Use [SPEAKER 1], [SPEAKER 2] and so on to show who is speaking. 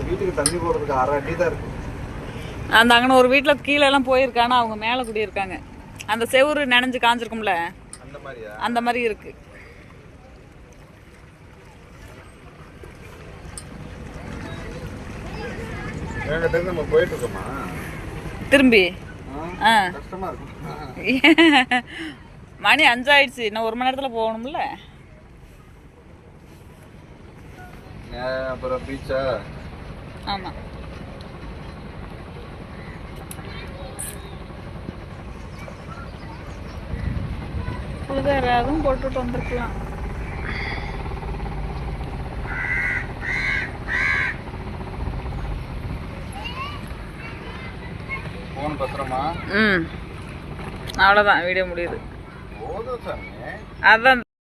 [SPEAKER 1] வீட்டுக்கு தண்ணி போடுறதுக்கு 1/2 அடி தான் இருக்கு.
[SPEAKER 2] அந்த அங்கே ஒரு வீட்டில் கீழே எல்லாம் போயிருக்கானா, அவங்க மேலே குடியிருக்காங்க. அந்த செவுரு நனைஞ்சு காஞ்சிருக்கும்ல, அந்த மாதிரி இருக்கு.
[SPEAKER 1] நம்ம போயிட்டு இருக்கோமா
[SPEAKER 2] திரும்பி?
[SPEAKER 1] கஷ்டமா இருக்கு.
[SPEAKER 2] மணி 5 ஆயிடுச்சு, இன்னும் 1 மணி நேரத்தில் போகணும்ல.
[SPEAKER 1] அப்புறம் பீச்சா?
[SPEAKER 2] ஆமா. அதுவும் போட்டுட்டு வந்துருக்கலாம்.
[SPEAKER 1] போன் பத்திரமா?
[SPEAKER 2] அவ்வளோதான், வீடியோ முடியுது.
[SPEAKER 1] அதான்